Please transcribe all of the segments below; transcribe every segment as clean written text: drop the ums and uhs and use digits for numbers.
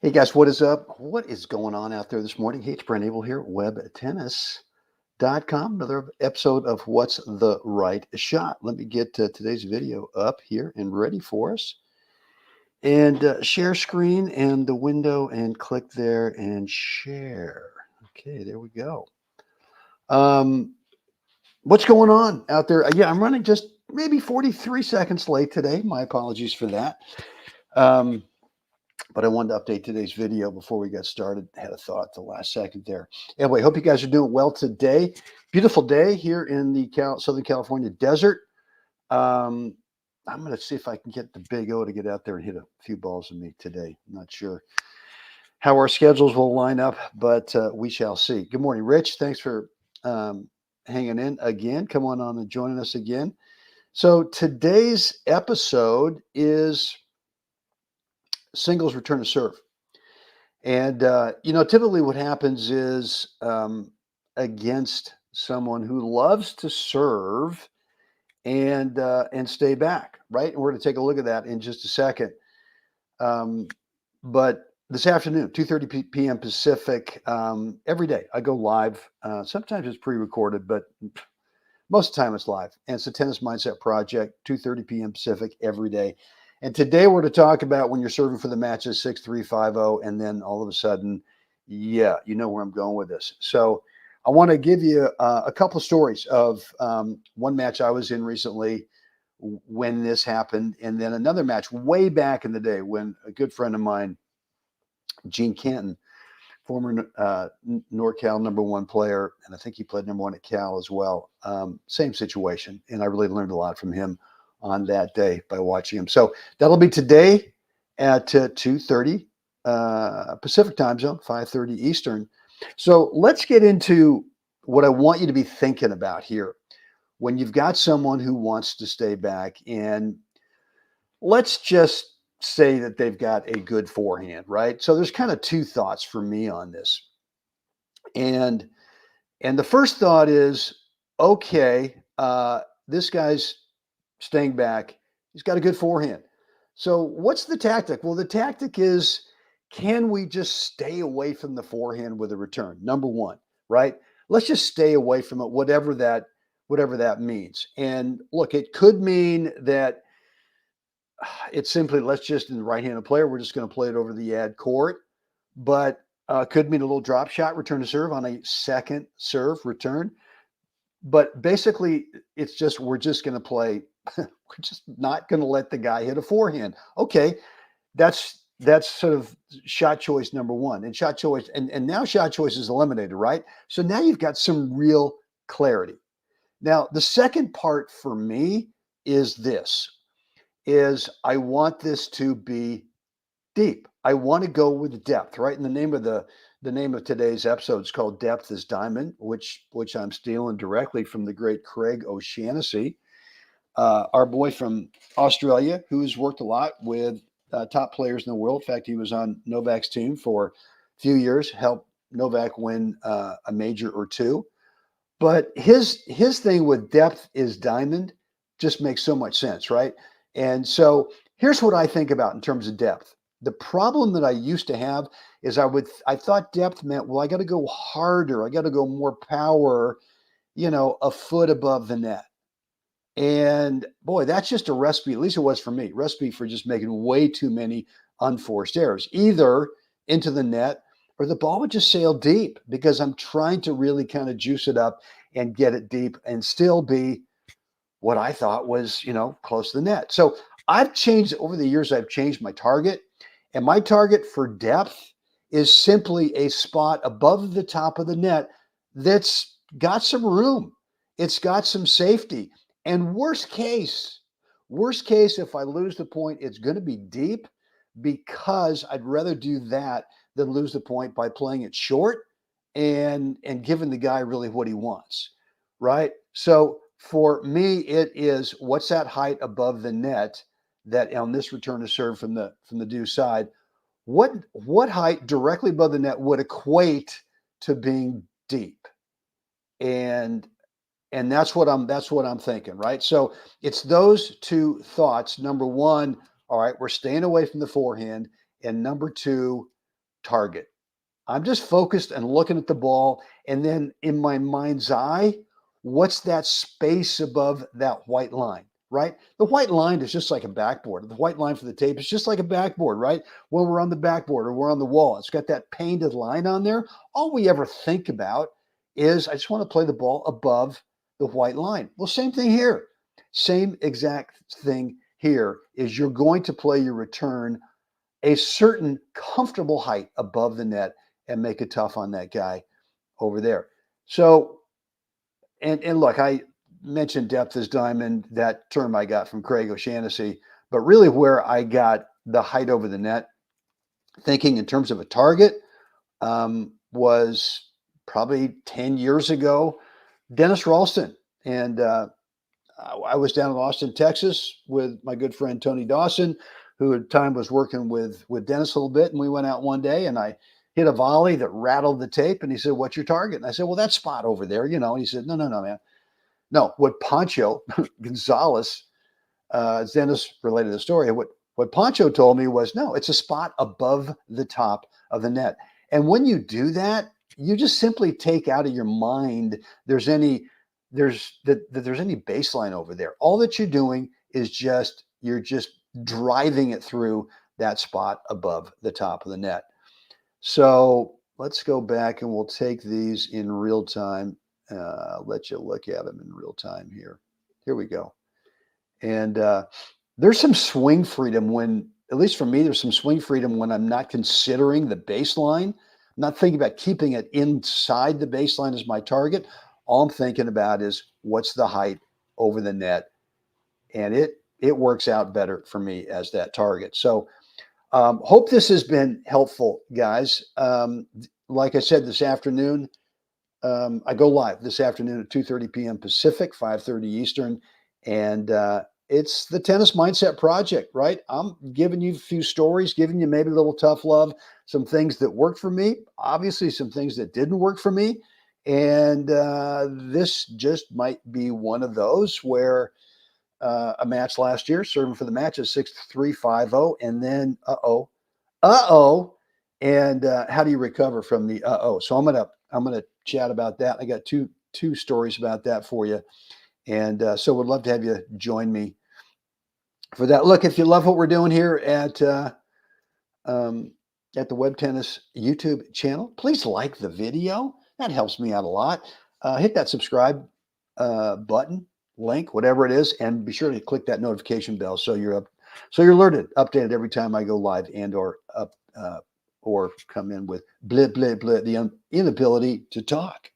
Hey guys, what is up? What is going on out there this morning? Hey, it's Brent Abel here, WebTennis.com. Another episode of What's the Right Shot. Let me get today's video up here and ready for us. And share screen and the window and click there and share. Okay, there we go. Um, what's going on out there? Yeah, I'm running just maybe 43 seconds late today. My apologies for that. Um, but I wanted to update today's video before we got started. Had a thought at the last second there. Anyway, hope you guys are doing well today. Beautiful day here in the Southern California desert. I'm going to see if I can get the Big O to get out there and hit a few balls with me today. I'm not sure how our schedules will line up, but we shall see. Good morning, Rich. Thanks for hanging in again. Come on and joining us again. So today's episode is singles return to serve. And, typically what happens is against someone who loves to serve and stay back, right? And we're going to take a look at that in just a second. But this afternoon, 2:30 p.m. Pacific, every day I go live. Sometimes it's pre-recorded, but most of the time it's live. And it's the Tennis Mindset Project, 2:30 p.m. Pacific every day. And today we're to talk about when you're serving for the matches 6-3, 5-0, and then all of a sudden, yeah, you know where I'm going with this. So I want to give you a couple of stories of one match I was in recently when this happened, and then another match way back in the day when a good friend of mine, Gene Canton, former NorCal #1 player, and I think he played #1 at Cal as well. Same situation, and I really learned a lot from him on that day by watching him. So that'll be today at 2:30 Pacific time zone, 5:30 Eastern. So let's get into what I want you to be thinking about here when you've got someone who wants to stay back, and let's just say that they've got a good forehand, right? So there's kind of two thoughts for me on this. And the first thought is, okay, this guy's staying back. He's got a good forehand. So what's the tactic? Well, the tactic is, can we just stay away from the forehand with a return? Number one, right? Let's just stay away from it, whatever that means. And look, it could mean that it's simply, let's just, in the right-handed player, we're just going to play it over the ad court, but could mean a little drop shot return to serve on a second serve return. But basically, it's just, we're just going to play, we're just not going to let the guy hit a forehand. Okay, that's sort of shot choice number one. And shot choice, and now shot choice is eliminated, right? So now you've got some real clarity. Now, the second part for me is this, is I want this to be deep. I want to go with depth, right? And the name of today's episode is called Depth is Diamond, which I'm stealing directly from the great Craig O'Shaughnessy, our boy from Australia, who's worked a lot with top players in the world. In fact, he was on Novak's team for a few years, helped Novak win a major or two. But his thing with depth is diamond just makes so much sense, right? And so here's what I think about in terms of depth. The problem that I used to have is I thought depth meant, well, I got to go harder. I got to go more power, a foot above the net. And boy, that's just a recipe, at least it was for me, recipe for just making way too many unforced errors, either into the net or the ball would just sail deep because I'm trying to really kind of juice it up and get it deep and still be what I thought was, close to the net. So I've changed over the years, I've changed my target, and my target for depth is simply a spot above the top of the net that's got some room. It's got some safety. And worst case, if I lose the point, it's going to be deep because I'd rather do that than lose the point by playing it short and giving the guy really what he wants, right? So for me, it is, what's that height above the net that on this return to serve from the due side, what height directly above the net would equate to being deep? And that's what I'm thinking, right? So it's those two thoughts. Number one, all right, we're staying away from the forehand. And number two, target. I'm just focused and looking at the ball. And then in my mind's eye, what's that space above that white line, right? The white line is just like a backboard. The white line for the tape is just like a backboard, right? When we're on the backboard or we're on the wall, it's got that painted line on there. All we ever think about is, I just want to play the ball above the white line. Well, same thing here. Same exact thing here is you're going to play your return a certain comfortable height above the net and make it tough on that guy over there. So, and look, I mentioned depth as diamond, that term I got from Craig O'Shaughnessy, but really where I got the height over the net, thinking in terms of a target, was probably 10 years ago, Dennis Ralston. And I was down in Austin, Texas with my good friend Tony Dawson, who at the time was working with Dennis a little bit. And we went out one day and I hit a volley that rattled the tape. And he said, "What's your target?" And I said, "Well, that spot over there, you know." And he said, No, man. No, what Pancho Gonzalez, Dennis related the story. What Pancho told me was, no, it's a spot above the top of the net. And when you do that, you just simply take out of your mind there's any baseline over there. All that you're doing is you're just driving it through that spot above the top of the net. So let's go back and we'll take these in real time. I'll let you look at them in real time here. Here we go. And there's some swing freedom when, at least for me, there's some swing freedom when I'm not considering the baseline. I'm not thinking about keeping it inside the baseline as my target. All I'm thinking about is what's the height over the net. And it works out better for me as that target. So hope this has been helpful, guys. Like I said, this afternoon, I go live this afternoon at 2:30 p.m. Pacific, 5:30 Eastern. And it's the Tennis Mindset Project, right? I'm giving you a few stories, giving you maybe a little tough love, some things that worked for me, obviously some things that didn't work for me. And this just might be one of those where a match last year, serving for the match at 6-3, 5-0, and then and how do you recover from the So I'm gonna chat about that. I got two stories about that for you, and so would love to have you join me for that. Look, if you love what we're doing here at the Web Tennis YouTube channel, please like the video. That helps me out a lot. Hit that subscribe button, link, whatever it is, and be sure to click that notification bell so you're alerted, updated every time I go live and or come in with the inability to talk.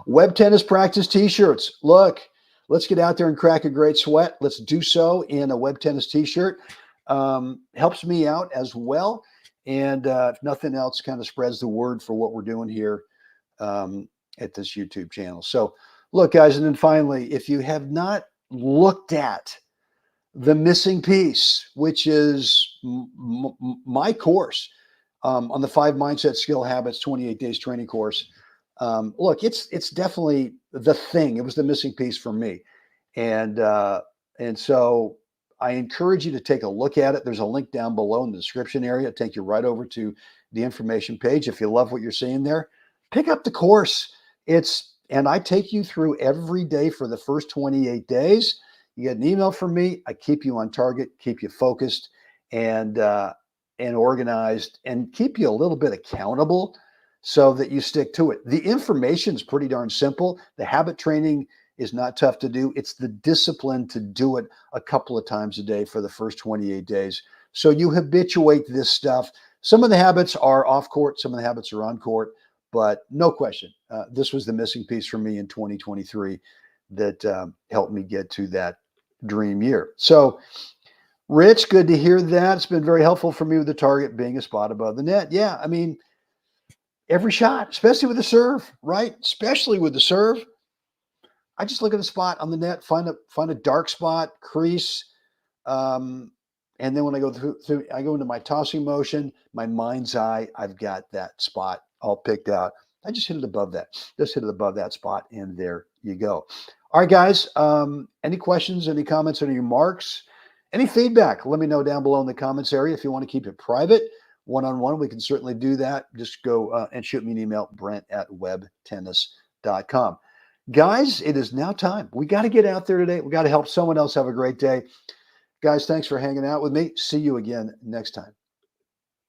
Web Tennis practice t-shirts. Look, let's get out there and crack a great sweat. Let's do so in a Web Tennis t-shirt. Helps me out as well. And if nothing else, kind of spreads the word for what we're doing here at this YouTube channel. So look, guys, and then finally, if you have not looked at the missing piece, which is my course on the 5 Mindset Skill Habits 28 Days Training Course, look, it's definitely the thing. It was the missing piece for me. And so I encourage you to take a look at it. There's a link down below in the description area. It'll take you right over to the information page. If you love what you're seeing there, pick up the course. And I take you through every day for the first 28 days. You get an email from me. I keep you on target, keep you focused and organized, and keep you a little bit accountable so that you stick to it. The information is pretty darn simple. The habit training is not tough to do. It's the discipline to do it a couple of times a day for the first 28 days. So you habituate this stuff. Some of the habits are off court, some of the habits are on court, but no question, this was the missing piece for me in 2023 that helped me get to that dream year. So Rich, good to hear that. It's been very helpful for me with the target being a spot above the net. Yeah, I mean, every shot, especially with the serve, right? Especially with the serve. I just look at the spot on the net, find a dark spot, crease, and then when I go through, I go into my tossing motion, my mind's eye, I've got that spot all picked out. I just hit it above that. Just hit it above that spot, and there you go. All right, guys. Any questions, any comments, any remarks, any feedback? Let me know down below in the comments area. If you want to keep it private, one-on-one, we can certainly do that. Just go and shoot me an email, brent@webtennis.com. Guys, it is now time. We got to get out there today. We got to help someone else have a great day. Guys, thanks for hanging out with me. See you again next time.